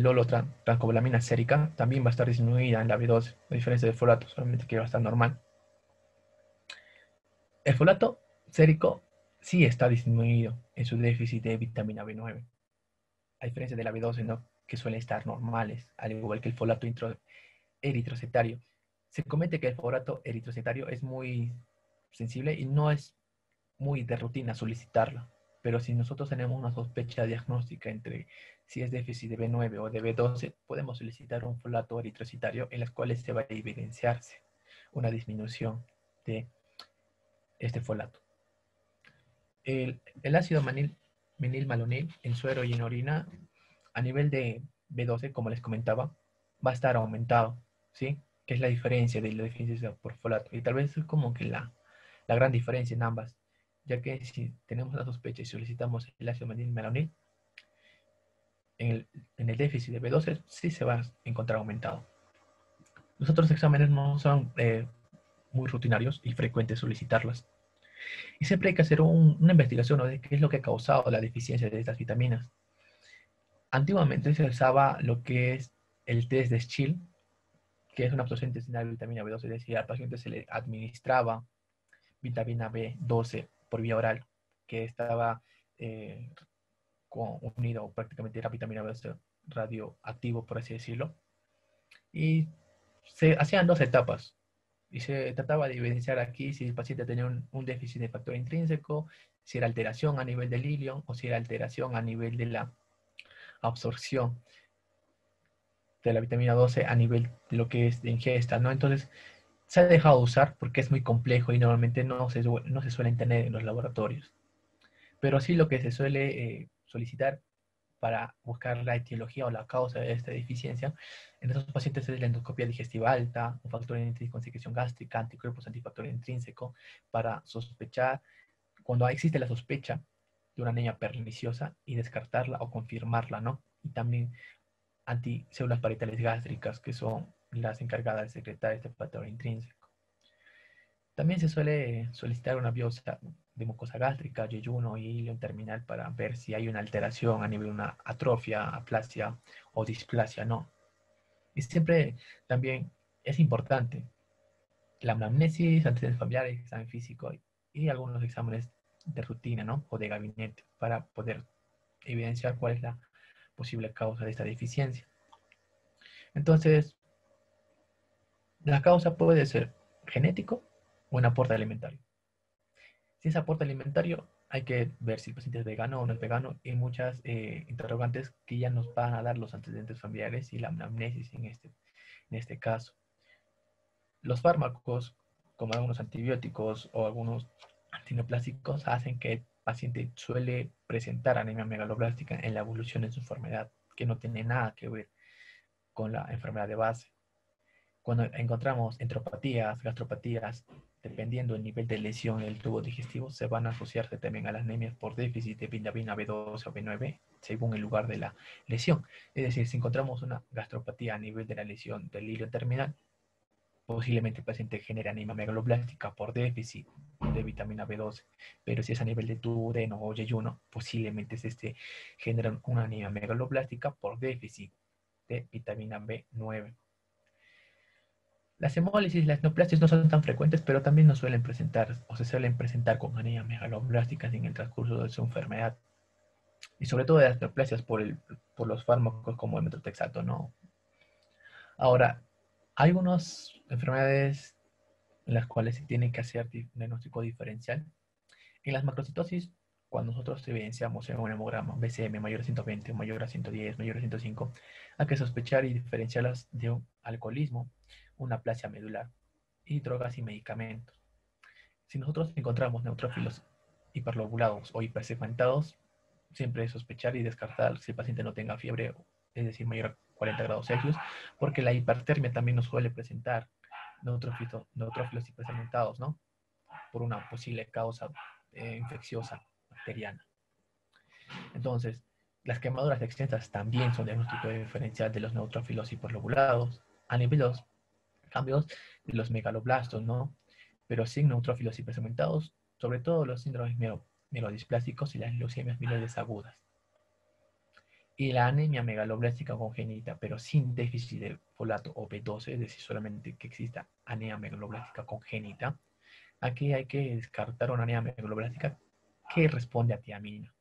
transcobalamina sérica, también va a estar disminuida en la B12, a diferencia del folato, solamente que va a estar normal. El folato sérico sí está disminuido en su déficit de vitamina B9, a diferencia de la B12, ¿no? Que suelen estar normales, al igual que el folato eritrocetario. Se comete que el folato eritrocetario es muy sensible y no es muy de rutina solicitarlo. Pero si nosotros tenemos una sospecha diagnóstica entre si es déficit de B9 o de B12, podemos solicitar un folato eritrocitario en las cuales se va a evidenciarse una disminución de este folato. El ácido menilmalonil en suero y en orina a nivel de B12, como les comentaba, va a estar aumentado, ¿sí? Que es la diferencia de la deficiencia por folato. Y tal vez es como que la gran diferencia en ambas, ya que si tenemos la sospecha y solicitamos el ácido menilmalonil, en el déficit de B12 sí se va a encontrar aumentado. Los otros exámenes no son muy rutinarios y frecuentes solicitarlos. Y siempre hay que hacer una investigación, ¿no?, de qué es lo que ha causado la deficiencia de estas vitaminas. Antiguamente se usaba lo que es el test de Schill, que es una absorción intestinal de vitamina B12, es decir, al paciente se le administraba vitamina B12 por vía oral, que estaba unido, prácticamente era vitamina B12 radioactivo, por así decirlo, y se hacían dos etapas, y se trataba de evidenciar aquí si el paciente tenía un déficit de factor intrínseco, si era alteración a nivel del ilion o si era alteración a nivel de la absorción de la vitamina 12 a nivel de lo que es de ingesta, ¿no? Entonces, se ha dejado de usar porque es muy complejo y normalmente no se suelen tener en los laboratorios. Pero sí lo que se suele solicitar para buscar la etiología o la causa de esta deficiencia en esos pacientes es la endoscopia digestiva alta, un factor intrínseco con secreción gástrica, anticuerpos antifactor intrínseco, para sospechar, cuando existe la sospecha de una anemia perniciosa y descartarla o confirmarla, ¿no? Y también anticélulas parietales gástricas, que son las encargadas de secretar este factor intrínseco. También se suele solicitar una biopsia de mucosa gástrica, yeyuno y ilion terminal para ver si hay una alteración a nivel de una atrofia, aplasia o displasia, ¿no? Y siempre también es importante la anamnesis, antecedentes familiares, examen físico y algunos exámenes de rutina, ¿no? O de gabinete para poder evidenciar cuál es la posible causa de esta deficiencia. Entonces, la causa puede ser genético o un aporte alimentario. Si es aporte alimentario, hay que ver si el paciente es vegano o no es vegano y muchas interrogantes que ya nos van a dar los antecedentes familiares y la anamnesis en este caso. Los fármacos, como algunos antibióticos o algunos antineoplásicos, hacen que el paciente suele presentar anemia megaloblástica en la evolución de su enfermedad, que no tiene nada que ver con la enfermedad de base. Cuando encontramos enteropatías, gastropatías, dependiendo del nivel de lesión del tubo digestivo, se van a asociarse también a las anemias por déficit de vitamina B12 o B9, según el lugar de la lesión. Es decir, si encontramos una gastropatía a nivel de la lesión del hilo terminal, posiblemente el paciente genere anemia megaloblástica por déficit de vitamina B12, pero si es a nivel de duodeno o yeyuno, posiblemente genera una anemia megaloblástica por déficit de vitamina B9. Las hemólisis y las neoplasias no son tan frecuentes, pero también nos suelen presentar o se suelen presentar con anemia megaloblásticas en el transcurso de su enfermedad. Y sobre todo las neoplasias por los fármacos como el metotrexato, ¿no? Ahora, hay algunas enfermedades en las cuales se tiene que hacer diagnóstico diferencial. En las macrocitosis, cuando nosotros evidenciamos en un hemograma BCM mayor a 120, mayor a 110, mayor a 105, hay que sospechar y diferenciarlas de un alcoholismo, una aplasia medular y drogas y medicamentos. Si nosotros encontramos neutrófilos hiperlobulados o hipersegmentados, siempre es sospechar y descartar si el paciente no tenga fiebre, es decir, mayor a 40 grados Celsius, porque la hipertermia también nos suele presentar neutrófilos hipersegmentados, ¿no? Por una posible causa infecciosa bacteriana. Entonces, las quemaduras extensas también son diagnóstico diferencial de los neutrófilos hiperlobulados. A nivel de los cambios de los megaloblastos, ¿no? Pero sin neutrófilos hipersegmentados, sobre todo los síndromes mielodisplásticos y las leucemias mieloides agudas. Y la anemia megaloblástica congénita, pero sin déficit de folato o B12, es decir, solamente que exista anemia megaloblástica congénita, aquí hay que descartar una anemia megaloblástica que responde a tiamina.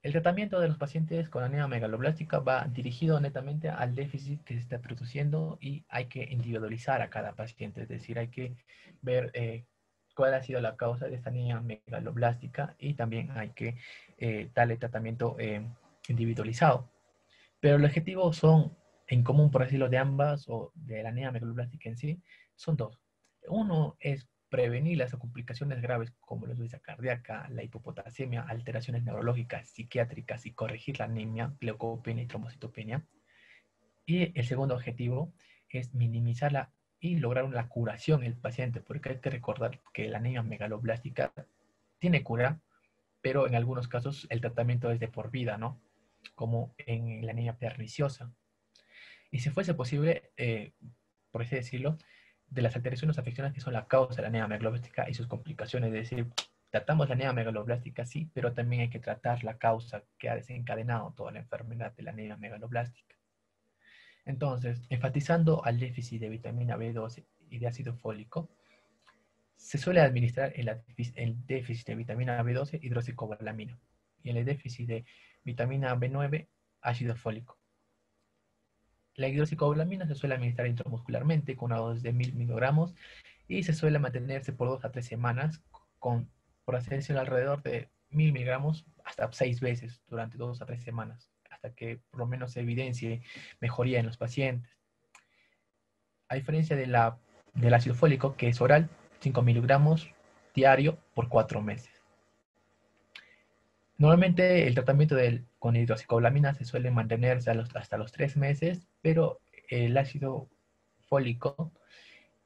El tratamiento de los pacientes con anemia megaloblástica va dirigido netamente al déficit que se está produciendo y hay que individualizar a cada paciente, es decir, hay que ver cuál ha sido la causa de esta anemia megaloblástica y también hay que darle tratamiento individualizado. Pero los objetivos son en común, por decirlo, de ambas o de la anemia megaloblástica en sí, son dos. Uno es prevenir las complicaciones graves como la insuficiencia cardíaca, la hipopotasemia, alteraciones neurológicas, psiquiátricas y corregir la anemia, leucopenia y trombocitopenia. Y el segundo objetivo es minimizarla y lograr una curación en el paciente, porque hay que recordar que la anemia megaloblástica tiene cura, pero en algunos casos el tratamiento es de por vida, ¿no? Como en la anemia perniciosa. Y si fuese posible, por así decirlo, de las alteraciones o afecciones que son la causa de la anemia megaloblástica y sus complicaciones, es decir, tratamos la anemia megaloblástica, sí, pero también hay que tratar la causa que ha desencadenado toda la enfermedad de la anemia megaloblástica. Entonces, enfatizando al déficit de vitamina B12 y de ácido fólico, se suele administrar el déficit de vitamina B12 hidroxicobalamina y en el déficit de vitamina B9 ácido fólico. La hidroxicobalamina se suele administrar intramuscularmente con una dosis de 1000 miligramos y se suele mantenerse por 2 a 3 semanas por hacerse alrededor de 1000 miligramos hasta 6 veces durante 2 a 3 semanas, hasta que por lo menos se evidencie mejoría en los pacientes. A diferencia del ácido fólico, que es oral, 5 miligramos diario por 4 meses. Normalmente el tratamiento con hidroxicobalamina se suele mantenerse hasta los 3 meses, pero el ácido fólico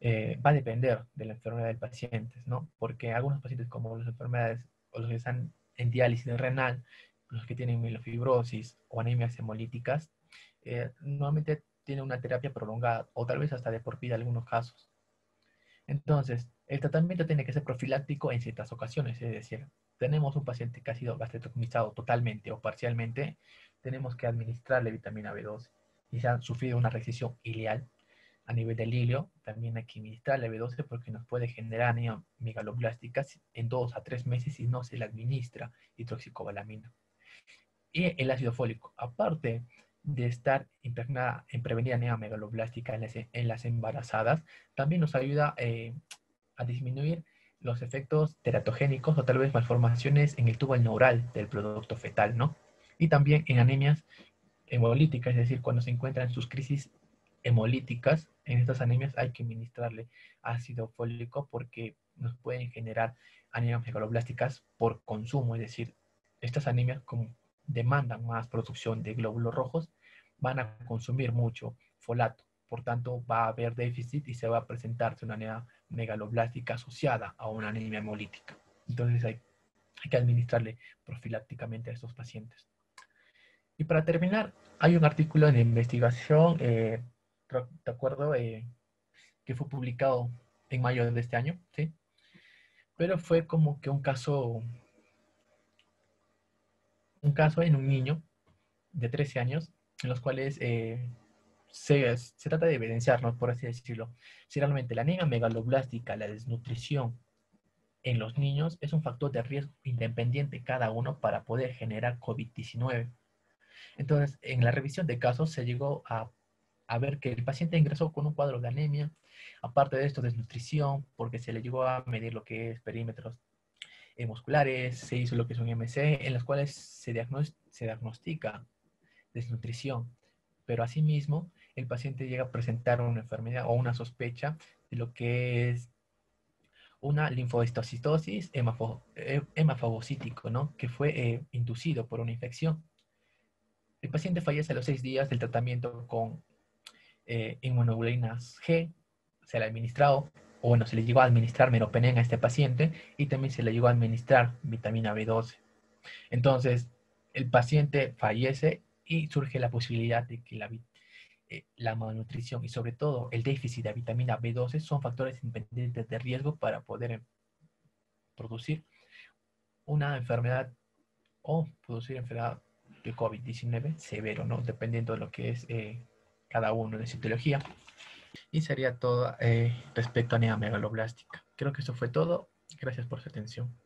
va a depender de la enfermedad del paciente, ¿no? Porque algunos pacientes como las enfermedades o los que están en diálisis renal, los que tienen mielofibrosis o anemias hemolíticas, normalmente tienen una terapia prolongada o tal vez hasta de por vida en algunos casos. Entonces, el tratamiento tiene que ser profiláctico en ciertas ocasiones, es decir, tenemos un paciente que ha sido gastrectomizado totalmente o parcialmente, tenemos que administrarle vitamina B12. Y se ha sufrido una recesión ileal a nivel del hilio, también hay que administrarle B12 porque nos puede generar anemia megaloblástica en 2 a 3 meses si no se le administra hidroxicobalamina. Y el ácido fólico, aparte de estar impregnada en prevenir anemia megaloblástica en las embarazadas, también nos ayuda a disminuir los efectos teratogénicos o tal vez malformaciones en el tubo neural del producto fetal, ¿no? Y también en anemias hemolíticas, es decir, cuando se encuentran sus crisis hemolíticas, en estas anemias hay que administrarle ácido fólico porque nos pueden generar anemias megaloblásticas por consumo, es decir, estas anemias como demandan más producción de glóbulos rojos, van a consumir mucho folato, por tanto va a haber déficit y se va a presentarse una anemia megaloblástica asociada a una anemia hemolítica. Entonces hay que administrarle profilácticamente a estos pacientes. Y para terminar, hay un artículo de investigación, de acuerdo, que fue publicado en mayo de este año, ¿sí? Pero fue como que un caso en un niño de 13 años, en los cuales se trata de evidenciar, ¿no? Por así decirlo, si realmente la anemia megaloblástica, la desnutrición en los niños es un factor de riesgo independiente cada uno para poder generar COVID-19. Entonces, en la revisión de casos se llegó a ver que el paciente ingresó con un cuadro de anemia, aparte de esto, desnutrición, porque se le llegó a medir lo que es perímetros musculares, se hizo lo que es un MC, en los cuales se diagnostica desnutrición, pero asimismo el paciente llega a presentar una enfermedad o una sospecha de lo que es una linfodistocitosis hemafagocítico, ¿no? Que fue inducido por una infección. El paciente fallece a los 6 días del tratamiento con inmunoglobulinas G, se le ha administrado, o bueno, se le llegó a administrar meropenem a este paciente y también se le llegó a administrar vitamina B12. Entonces, el paciente fallece y surge la posibilidad de que la malnutrición y sobre todo el déficit de vitamina B12 son factores independientes de riesgo para poder producir una enfermedad o producir enfermedad de COVID-19 severo, ¿no? Dependiendo de lo que es cada uno de su etiología. Y sería todo respecto a anemia megaloblástica. Creo que eso fue todo. Gracias por su atención.